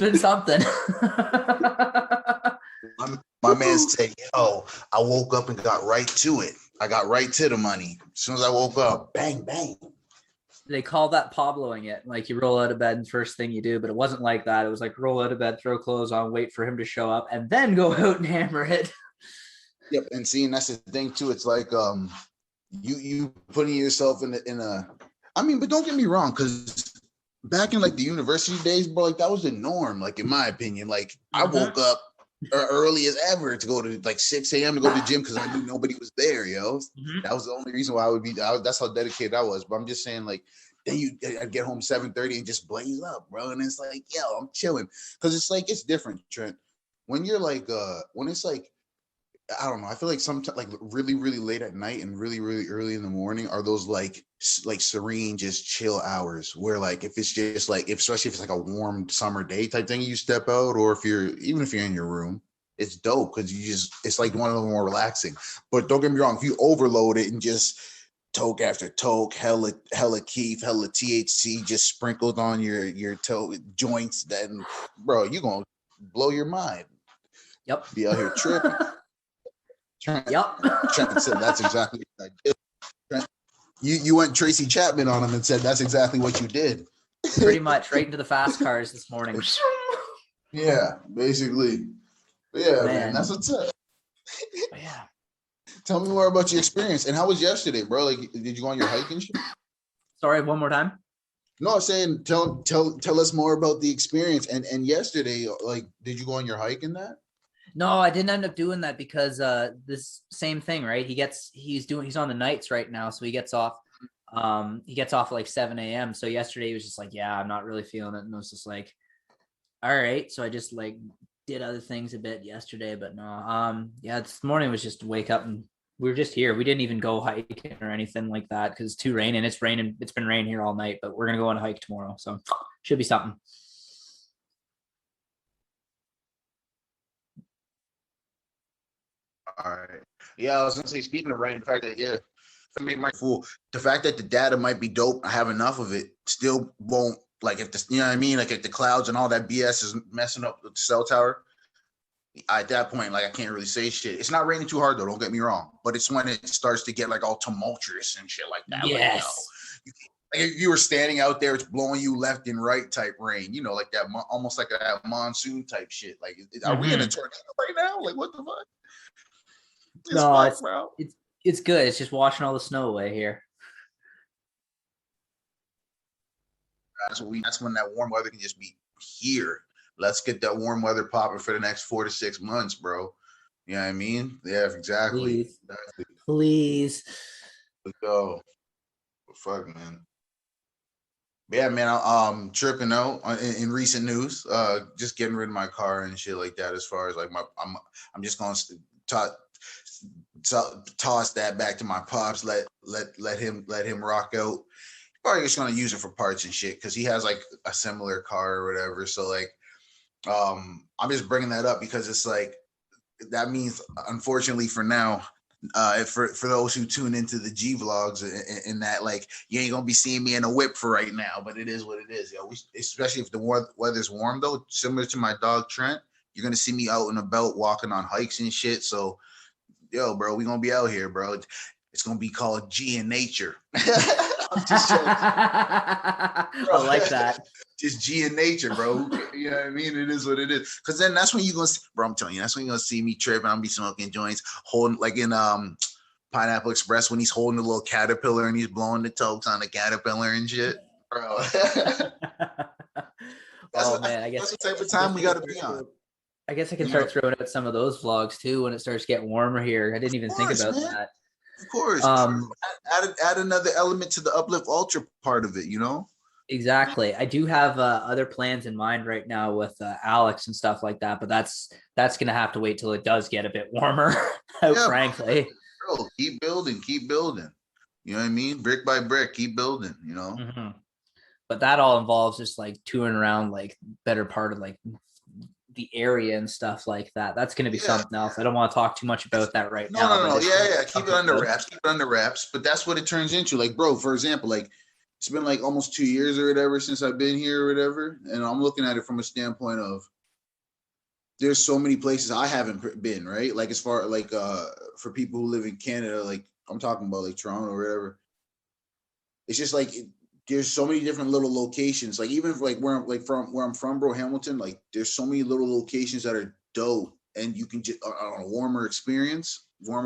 been something. My man said, yo, I woke up and got right to it. I got right to the money. As soon as I woke up, bang, bang. They call that Pabloing it. Like you roll out of bed and first thing you do, but it wasn't like that. It was like roll out of bed, throw clothes on, wait for him to show up, and then go out and hammer it. Yep, and seeing that's the thing too. It's like you putting yourself in a. I mean, but don't get me wrong, because back in like the university days, bro, like that was the norm. Like in my opinion, like I woke up early as ever to go to like 6 a.m. to go to the gym because I knew nobody was there, yo. That was the only reason why I would be. That's how dedicated I was. But I'm just saying, like, then I'd get home 7:30 and just blaze up, bro. And it's like, yo, I'm chilling because it's like it's different, Trent. When you're like, when it's like, I don't know. I feel like sometimes like really, really late at night and really, really early in the morning are those like serene, just chill hours where like if it's just like especially if it's like a warm summer day type thing, you step out, or if you're in your room, it's dope because it's like one of the more relaxing. But don't get me wrong, if you overload it and just toke after toke, hella keef, hella THC just sprinkled on your toe joints, then bro, you gonna blow your mind. Yep. Be out here tripping. Trent said that's exactly what I did. Trent, you went Tracy Chapman on him and said that's exactly what you did. Pretty much right into the fast cars this morning. Yeah, basically. Yeah, man, that's what's up. Yeah. Tell me more about your experience and how was yesterday, bro? Like, did you go on your hike and shit? Sorry, one more time. No, I'm saying tell us more about the experience and yesterday. Like, did you go on your hike in that? No, I didn't end up doing that because this same thing, right? He's on the nights right now, so he gets off at like 7 a.m. So yesterday he was just like, yeah, I'm not really feeling it. And I was just like, all right. So I just like did other things a bit yesterday, but no. Yeah, this morning was just to wake up and we were just here. We didn't even go hiking or anything like that because it's too raining. It's raining. It's been raining here all night, but we're gonna go on a hike tomorrow. So should be something. All right. Yeah, I was gonna say, speaking of rain, the fact that I mean, my fool, the fact that the data might be dope, I have enough of it, still won't like if the you know what I mean, like if the clouds and all that BS is messing up the cell tower. At that point, like I can't really say shit. It's not raining too hard though. Don't get me wrong, but it's when it starts to get like all tumultuous and shit like that. Yes. Like if you were standing out there, it's blowing you left and right type rain. You know, like that, almost like that monsoon type shit. Like, are we in a tornado right now? Like, what the fuck? It's good. It's just washing all the snow away here. That's when that warm weather can just be here. Let's get that warm weather popping for the next 4 to 6 months, bro. You know what I mean? Yeah, exactly. Please. Let's go. Fuck, man. Yeah, man. I'm tripping out in recent news. Just getting rid of my car and shit like that. As far as like I'm just gonna toss that back to my pops. Let him rock out. Probably just gonna use it for parts and shit because he has like a similar car or whatever. So like, I'm just bringing that up because it's like that means, unfortunately for now, for those who tune into the G vlogs and that, like, you ain't gonna be seeing me in a whip for right now, but it is what it is, yo. Especially if the weather's warm though, similar to my dog Trent, you're gonna see me out and about walking on hikes and shit. So, yo, bro, we gonna be out here, bro. It's gonna be called G in nature. I'm just I like that. Just G in nature, bro. You know what I mean? It is what it is. Because then that's when you're gonna, bro. I'm telling you, that's when you're gonna see me tripping. I'm be smoking joints, holding like in Pineapple Express when he's holding the little caterpillar and he's blowing the tokes on the caterpillar and shit, bro. Man, I guess that's the type of time we gotta be on. I guess I can start throwing out some of those vlogs too when it starts getting warmer here. I didn't even think about that. Of course. Add another element to the Uplift Ultra part of it, you know? Exactly. I do have other plans in mind right now with Alex and stuff like that, but that's going to have to wait till it does get a bit warmer, frankly. Bro, keep building. You know what I mean? Brick by brick, keep building, you know? Mm-hmm. But that all involves just like touring around like better part of like the area and stuff like that. That's going to be something else. I don't want to talk too much about that right now. No. Yeah. Keep it under wraps. But that's what it turns into. Like, bro, for example, like it's been like almost 2 years or whatever since I've been here or whatever, and I'm looking at it from a standpoint of there's so many places I haven't been, right? Like as far like for people who live in Canada, like I'm talking about like Toronto or whatever. It's just like there's so many different little locations. Like even like where I'm from, bro, Hamilton. Like there's so many little locations that are dope, and you can just on a warmer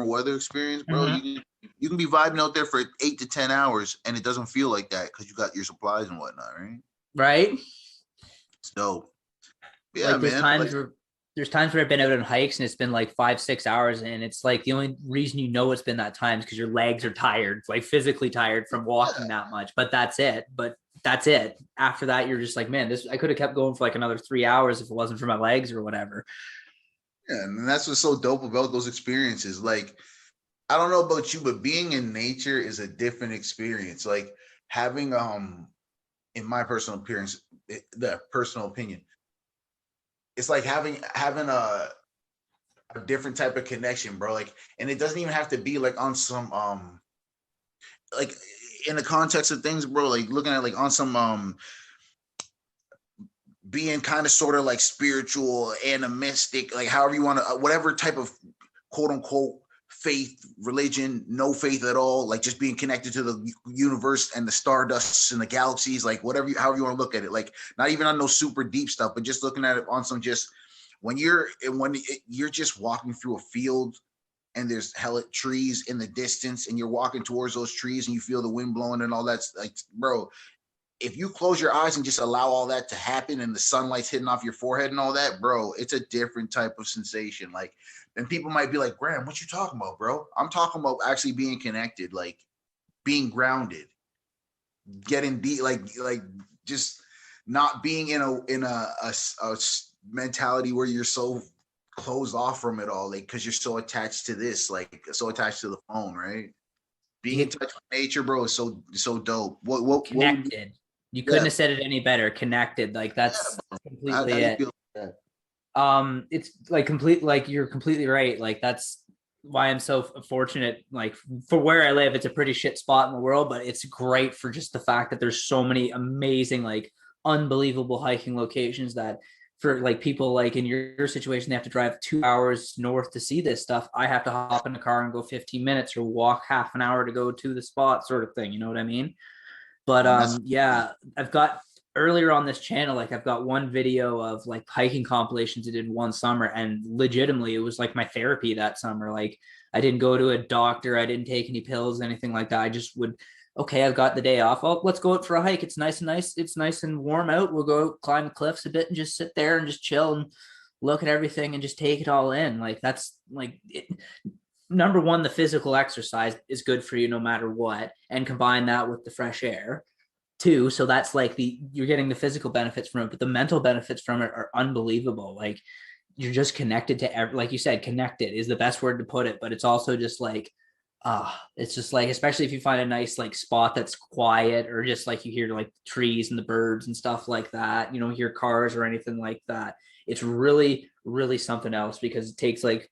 weather experience, bro. Mm-hmm. You can be vibing out there for 8 to 10 hours, and it doesn't feel like that because you got your supplies and whatnot, right? Right. It's dope. Yeah, Like man. Like there's times where I've been out on hikes and it's been like 5-6 hours, and it's like the only reason you know it's been that time is because your legs are tired, like physically tired from walking that much. But that's it. After that, you're just like, man, this I could have kept going for like another 3 hours if it wasn't for my legs or whatever. yeah, and that's what's so dope about those experiences. Like I don't know about you, but being in nature is a different experience. Like having in my personal appearance, the personal opinion, it's like having a different type of connection, bro. Like, and it doesn't even have to be like on some like in the context of things, bro. Like looking at like on some being kind of sort of like spiritual, animistic, like however you want to, whatever type of quote unquote faith, religion, no faith at all, like just being connected to the universe and the stardusts and the galaxies, like whatever, however you want to look at it, like not even on no super deep stuff, but just looking at it on some just when you're just walking through a field and there's hella trees in the distance and you're walking towards those trees and you feel the wind blowing and all that's like, bro, if you close your eyes and just allow all that to happen and the sunlight's hitting off your forehead and all that, bro, it's a different type of sensation. Like, and people might be like, Graham, what you talking about, bro? I'm talking about actually being connected, like being grounded, getting deep, like just not being in a mentality where you're so closed off from it all, like because you're so attached to this, like so attached to the phone, right? Being You in get touch with nature, bro, is so dope. What would you, connected. You couldn't yeah, have said it any better. Connected. Like yeah, that's bro. How completely do you it. feel about that? It's like complete, like you're completely right. Like that's why I'm so fortunate. Like for where I live, it's a pretty shit spot in the world, but it's great for just the fact that there's so many amazing, like unbelievable hiking locations that for like people like in your situation, they have to drive 2 hours north to see this stuff. I have to hop in the car and go 15 minutes or walk half an hour to go to the spot, sort of thing. You know what I mean? But And that's yeah, I've got earlier on this channel, like I've got one video of like hiking compilations I did one summer, and legitimately it was like my therapy that summer. Like I didn't go to a doctor, I didn't take any pills, anything like that. I just would, okay, I've got the day off. Oh, let's go out for a hike. It's nice. It's nice and warm out. We'll go climb the cliffs a bit and just sit there and just chill and look at everything and just take it all in. Like that's like it, number one, the physical exercise is good for you no matter what, and combine that with the fresh air too. So that's like you're getting the physical benefits from it, but the mental benefits from it are unbelievable. Like you're just connected to like you said, connected is the best word to put it, but it's also just like it's just like, especially if you find a nice like spot that's quiet, or just like you hear like trees and the birds and stuff like that, you don't hear cars or anything like that. It's really something else, because it takes like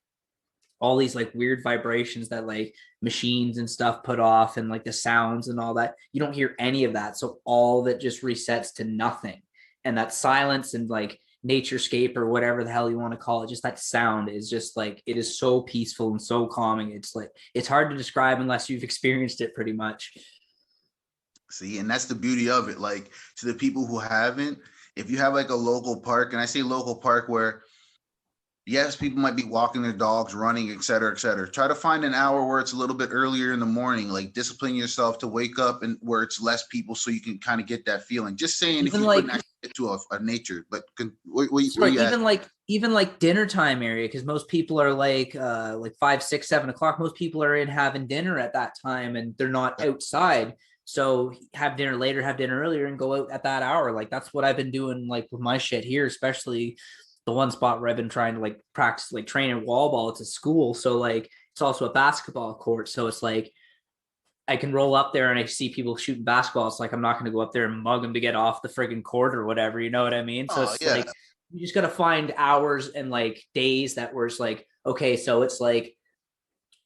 all these like weird vibrations that like machines and stuff put off, and like the sounds and all that, you don't hear any of that, so all that just resets to nothing. And that silence and like naturescape or whatever the hell you want to call it, just that sound is just like, it is so peaceful and so calming. It's like, it's hard to describe unless you've experienced it pretty much. see, and that's the beauty of it. Like to the people who haven't, if you have like a local park, and I say local park where yes, people might be walking their dogs, running, et cetera, et cetera. Try to find an hour where it's a little bit earlier in the morning, like discipline yourself to wake up and where it's less people so you can kind of get that feeling. Just saying, if Even you like, couldn't actually get to a nature, but where sorry, you at? even like dinner time area, because most people are like 5, 6, 7 o'clock. Most people are in having dinner at that time and they're not outside. So have dinner later, have dinner earlier, and go out at that hour. Like that's what I've been doing, like with my shit here, especially the one spot where I've been trying to like practice like training wall ball. It's a school, so like it's also a basketball court. So it's like I can roll up there and I see people shooting basketball. It's like I'm not going to go up there and mug them to get off the friggin' court or whatever. You know what I mean? So Oh it's yeah, like you just got to find hours and like days that were like, okay, so it's like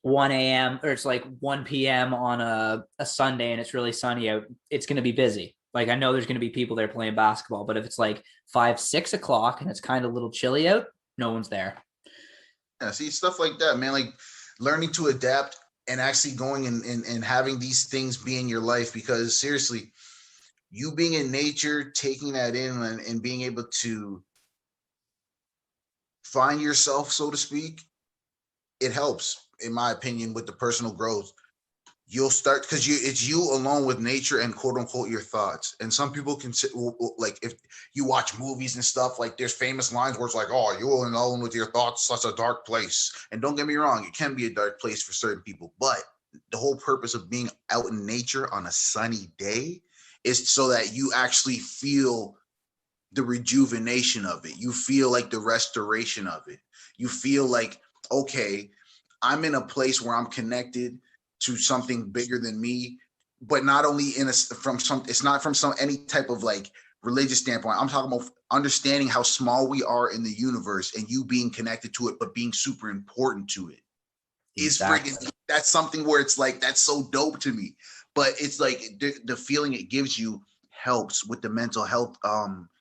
1 a.m. or it's like 1 p.m. on a Sunday and it's really sunny out, it's going to be busy. Like I know there's going to be people there playing basketball, but if it's like 5, 6 o'clock and it's kind of a little chilly out, no one's there. Yeah, see, stuff like that, man. Like learning to adapt and actually going and having these things be in your life, because seriously, you being in nature, taking that in and being able to find yourself, so to speak, it helps, in my opinion, with the personal growth. You'll start because it's you alone with nature and quote unquote your thoughts. And some people can like if you watch movies and stuff, like there's famous lines where it's like, oh, you're alone with your thoughts, such a dark place. And don't get me wrong, it can be a dark place for certain people, but the whole purpose of being out in nature on a sunny day is so that you actually feel the rejuvenation of it. You feel like the restoration of it. You feel like, okay, I'm in a place where I'm connected to something bigger than me, but not only it's not from some any type of like religious standpoint. I'm talking about understanding how small we are in the universe and you being connected to it, but being super important to it is Exactly. freaking, that's something where it's like, that's so dope to me. But it's like the feeling it gives you helps with the mental health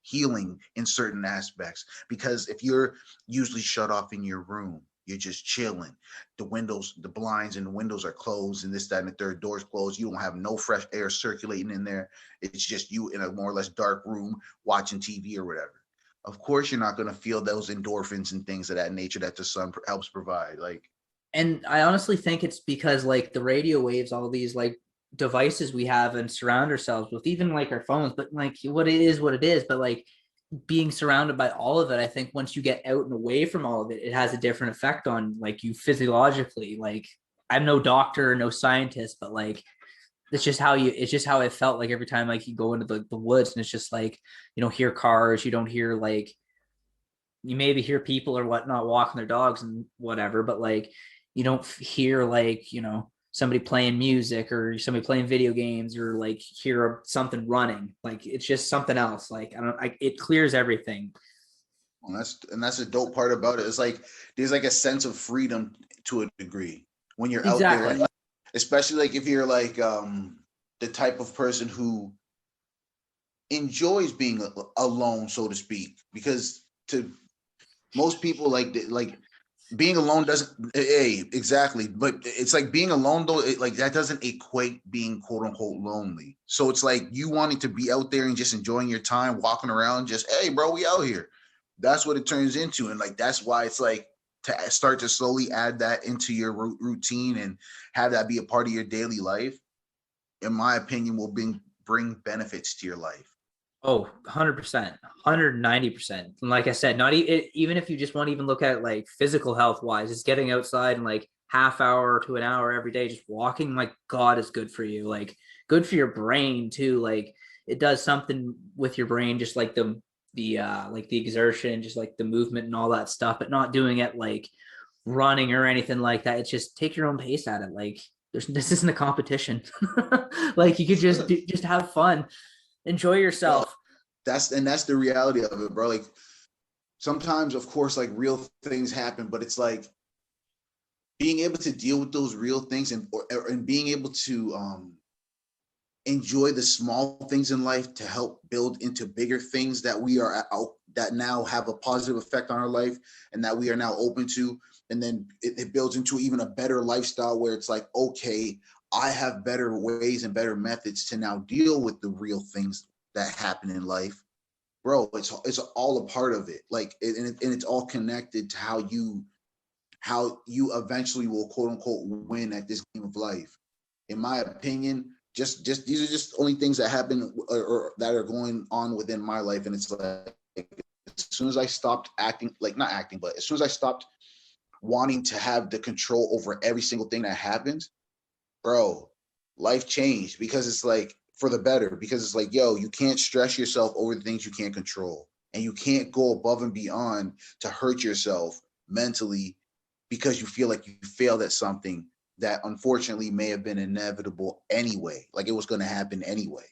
healing in certain aspects, because if you're usually shut off in your room, you're just chilling, the windows, the blinds and the windows are closed and this, that, and the third, doors closed, you don't have no fresh air circulating in there, it's just you in a more or less dark room watching TV or whatever. Of course you're not going to feel those endorphins and things of that nature that the sun helps provide. Like, And I honestly think it's because like the radio waves, all these like devices we have and surround ourselves with, even like our phones, but like what it is. But like being surrounded by all of it, I think once you get out and away from all of it, it has a different effect on like you physiologically. Like I'm no doctor, no scientist, but like it's just how it felt like every time like you go into the woods and it's just like you don't hear cars, you don't hear like you maybe hear people or whatnot walking their dogs and whatever, but like you don't hear like, you know, somebody playing music or somebody playing video games or like hear something running. Like it's just something else. Like it clears everything. and that's a dope part about it. It's like there's like a sense of freedom to a degree when you're out there, Exactly. like especially like if you're like the type of person who enjoys being alone, so to speak, because to most people, like being alone doesn't, hey, exactly, but it's like being alone though, like that doesn't equate being quote unquote lonely. So it's like you wanting to be out there and just enjoying your time walking around, just, hey bro, we out here. That's what it turns into. And like that's why it's like to start to slowly add that into your routine and have that be a part of your daily life, in my opinion, will bring benefits to your life. Oh, 100%, 190%. And like I said, not even if you just want to even look at like physical health wise, it's getting outside and like half hour to an hour every day, just walking, like God is good for you. Like good for your brain too. Like it does something with your brain, just like the exertion, just like the movement and all that stuff, but not doing it like running or anything like that. It's just take your own pace at it. Like this isn't a competition. Like you could just have fun, enjoy Bro, yourself. that's the reality of it, bro. Like sometimes, of course, like real things happen, but it's like being able to deal with those real things and being able to enjoy the small things in life to help build into bigger things that we are out, that now have a positive effect on our life and that we are now open to. And then it builds into even a better lifestyle where it's like, okay, I have better ways and better methods to now deal with the real things that happen in life. Bro, it's all a part of it. Like, and it's all connected to how you eventually will quote unquote win at this game of life. In my opinion, just these are just only things that happen or that are going on within my life. And it's like as soon as I stopped acting, like not acting, but as soon as I stopped wanting to have the control over every single thing that happens, bro, life changed, because it's like for the better, because it's like, yo, you can't stress yourself over the things you can't control. And you can't go above and beyond to hurt yourself mentally because you feel like you failed at something that unfortunately may have been inevitable anyway. Like it was going to happen anyway.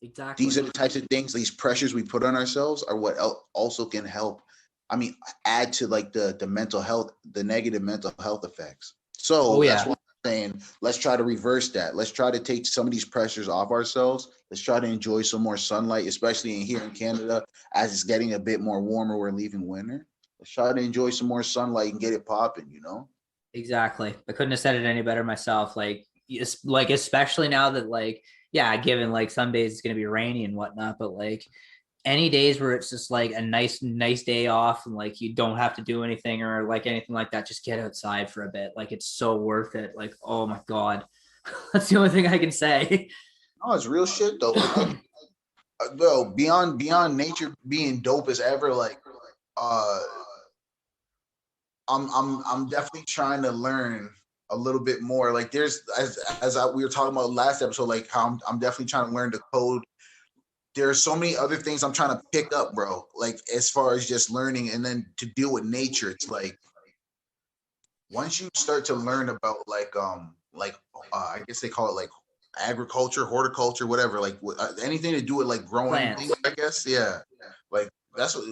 These Exactly. are the types of things, these pressures we put on ourselves are what also can help. I mean, add to like the mental health, the negative mental health effects. So Oh that's yeah. what I'm saying. Let's try to reverse that. Let's try to take some of these pressures off ourselves. Let's try to enjoy some more sunlight, especially in here in Canada, as it's getting a bit more warmer. We're leaving winter. Let's try to enjoy some more sunlight and get it popping, you know? Exactly. I couldn't have said it any better myself. Like especially now that like, yeah, given like some days it's gonna be rainy and whatnot, but like any days where it's just like a nice day off and like you don't have to do anything or like anything like that, just get outside for a bit. Like it's so worth it. Like, oh my God. That's the only thing I can say. No, it's real shit though. Bro, beyond nature being dope as ever, like uh I'm definitely trying to learn a little bit more. Like there's we were talking about last episode, like how I'm definitely trying to learn to code. There are so many other things I'm trying to pick up, bro. Like as far as just learning and then to deal with nature, it's like once you start to learn about I guess they call it like agriculture, horticulture, whatever, like anything to do with like growing things, Plants. I guess. Yeah, like that's what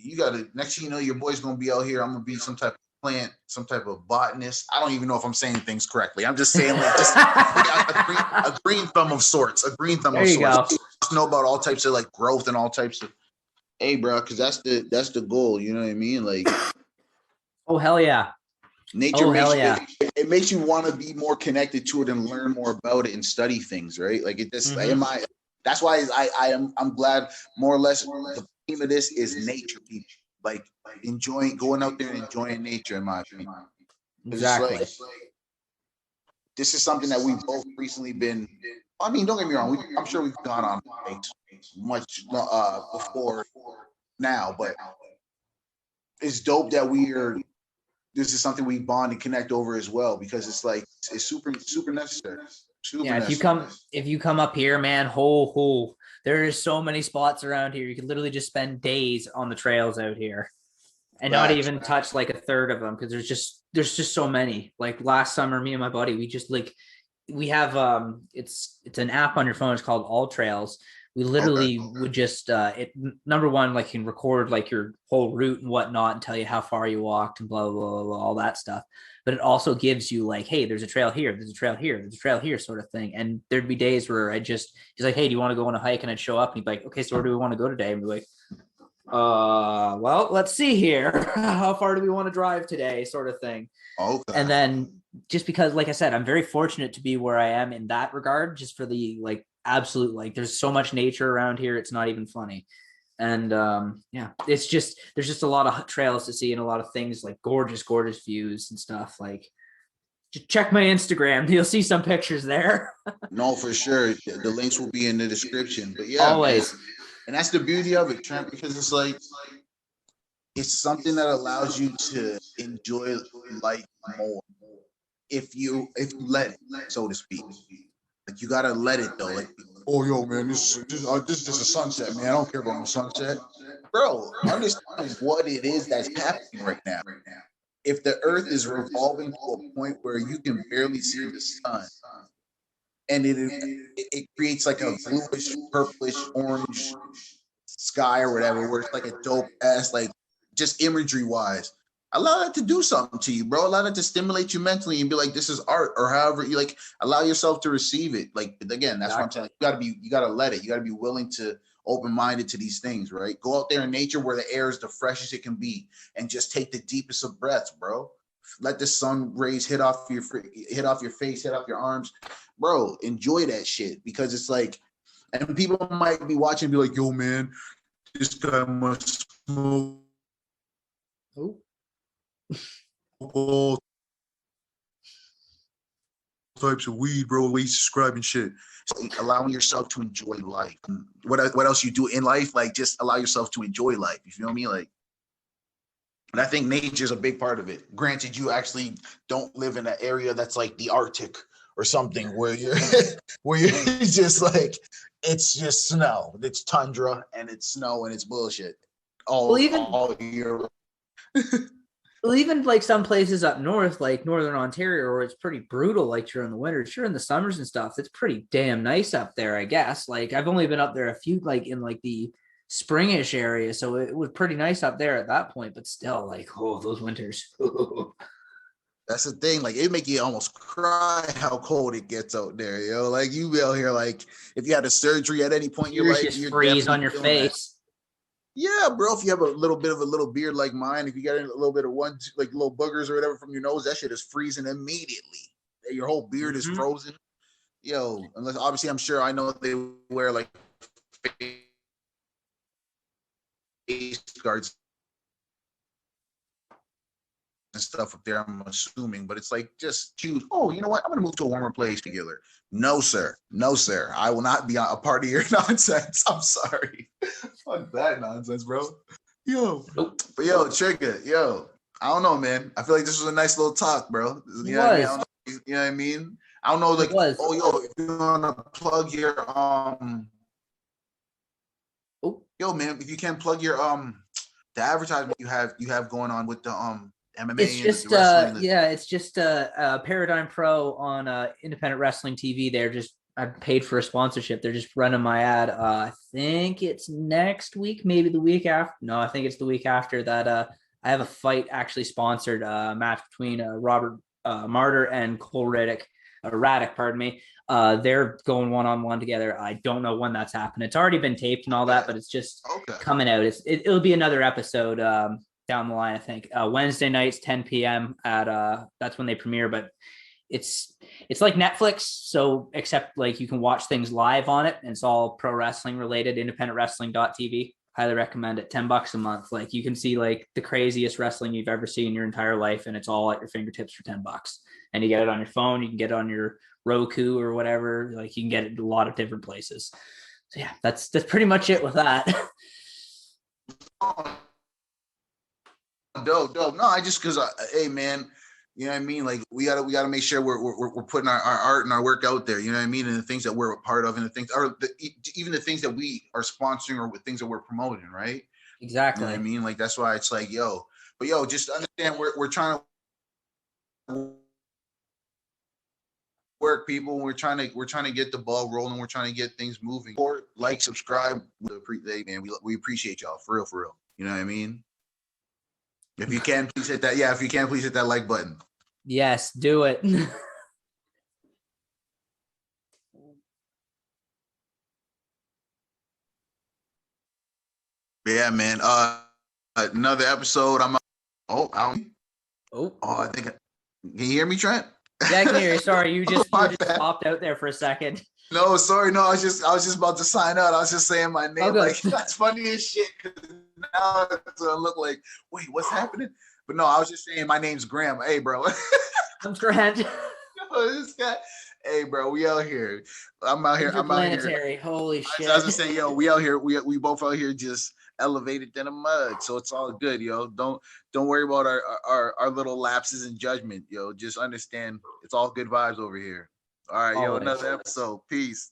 you got to. Next thing you know, your boy's gonna be out here. I'm gonna be some type of plant, some type of botanist. I don't even know if I'm saying things correctly. I'm just saying like just a green thumb of sorts, a green thumb There of you sorts. go. Just know about all types of like growth and all types of. Hey, bro, because that's the goal. You know what I mean? Like Oh hell yeah. nature Oh makes hell you yeah. it makes you want to be more connected to it and learn more about it and study things, right? Like it just Mm-hmm. that's why I'm glad more or less the theme of this is nature people. Like enjoying going out there and enjoying nature in my opinion. Because it's like Exactly. this is something that we've both recently been. I mean, don't get me wrong. I'm sure we've gone on hikes much before now, but it's dope that we are. This is something we bond and connect over as well because it's like it's super necessary. Super Yeah, necessary. if you come up here, man, ho, there is so many spots around here. You could literally just spend days on the trails out here and not Facts. even touch like a third of them because there's just so many. Like last summer, me and my buddy, we just like we have it's an app on your phone. It's called All Trails. We Okay. literally would just it number one, like you can record like your whole route and whatnot and tell you how far you walked and blah blah blah, blah all that stuff. But it also gives you like, hey, there's a trail here, there's a trail here, there's a trail here, sort of thing. And there'd be days where he's like, hey, do you want to go on a hike? And I'd show up and he'd be like, okay, so where do we want to go today? And be like, well, let's see here. How far do we want to drive today? Sort of thing. Okay. And then just because, like I said, I'm very fortunate to be where I am in that regard, just for the like absolute, like there's so much nature around here. It's not even funny. And yeah, it's just, there's just a lot of trails to see and a lot of things like gorgeous views and stuff. Like just check my Instagram. You'll see some pictures there. No, for sure. The links will be in the description. But yeah, man. Always. And that's the beauty of it, Trent, because it's like it's something that allows you to enjoy life more if you let it, so to speak. Like you gotta let it though. Like, oh yo, man, this is just a sunset, man. I don't care about no sunset, bro. Understand what it is that's happening right now. If the Earth is revolving to a point where you can barely see the sun, and it creates like a bluish, purplish, orange sky or whatever, where it's like a dope ass like just imagery wise. Allow that to do something to you, bro. Allow that to stimulate you mentally and be like, this is art, or however you like. Allow yourself to receive it. Like again, that's what I'm saying. You gotta let it. You gotta be willing to open minded to these things, right? Go out there in nature where the air is the freshest it can be, and just take the deepest of breaths, bro. Let the sun rays hit off your face, hit off your arms, bro. Enjoy that shit because it's like, and people might be watching and be like, yo, man, this guy must smoke Oh. all types of weed, bro. The way he's describing shit. So allowing yourself to enjoy life. What else you do in life? Like just allow yourself to enjoy life. You feel me? Like, and I think nature is a big part of it. Granted, you actually don't live in an area that's like the Arctic or something where you're where you're just like it's just snow. It's tundra and it's snow and it's bullshit Well, even all year. Well, even like some places up north, like northern Ontario, where it's pretty brutal, like during the winter, sure in the summers and stuff, it's pretty damn nice up there, I guess. Like I've only been up there a few, like in like the springish area, so it was pretty nice up there at that point. But still, like, oh, those winters. That's the thing. Like, it make you almost cry how cold it gets out there, yo. Like, you be out here, like, if you had a surgery at any point in your Tears life, just you're freeze on definitely your feeling that. face. Yeah, bro. If you have a little bit of a little beard like mine, if you got a little bit of one, like little boogers or whatever from your nose, that shit is freezing immediately. Your whole beard is frozen. Yo, unless obviously I'm sure I know they wear like face guards and stuff up there, I'm assuming, but it's like just choose, oh, you know what? I'm gonna move to a warmer place together. No, sir. No, sir. I will not be a part of your nonsense. I'm sorry. Fuck that nonsense, bro. Yo. Nope. But yo, Trigger, yo, I don't know, man. I feel like this was a nice little talk, bro. You know what I mean? I don't know, you know what I mean? I don't know, like, oh, yo, if you wanna plug your yo, man, if you can plug your the advertisement you have going on with the MMA it's just and the wrestling. it's just Paradigm Pro on Independent Wrestling TV. They're just, I paid for a sponsorship. They're just running my ad. I think it's next week, maybe the week after. No, I think it's the week after that. I have a fight actually sponsored, match between Robert Martyr and Cole Raddick, pardon me. They're going one-on-one together. I don't know when that's happening. It's already been taped and all that, but it's just coming out. It'll be another episode down the line, I think. Wednesday nights, 10 p.m. at that's when they premiere, but it's like Netflix, so except like you can watch things live on it, and it's all pro wrestling related. Independentwrestling.tv. Highly recommend it. $10 a month. Like, you can see like the craziest wrestling you've ever seen in your entire life, and it's all at your fingertips for $10. And you get it on your phone, you can get it on your Roku or whatever. Like, you can get it a lot of different places. So yeah, that's pretty much it with that. Dope. No, I just, because hey, man, you know what I mean? Like, we gotta make sure we're putting our art and our work out there, you know what I mean? And the things that we're a part of, and the things, or even the things that we are sponsoring, or with things that we're promoting, right? Exactly. You know what I mean? Like, that's why it's like, yo, but yo, just understand, we're trying to work, people. We're trying to get the ball rolling. We're trying to get things moving. Or like, subscribe. Man, we appreciate y'all, for real. You know what I mean? If you can, please hit that. Yeah, if you can, please hit that like button. Yes, do it. Yeah, man. Another episode. I think. Can you hear me, Trent? Yeah, I can hear you. Sorry, you just popped out there for a second. No, sorry. No, I was just about to sign out. I was just saying my name. Like, that's funny as shit. Now it's gonna look like, wait, what's happening? But no, I was just saying my name's Graham. Hey, bro. I'm Trent. Yo, this guy. Hey, bro, we out here. I'm out here. Holy shit. I was gonna say, yo, we out here. We both out here just elevated in the mud. So it's all good, yo. Don't worry about our little lapses in judgment, yo. Just understand it's all good vibes over here. All right, yo, another episode. Peace.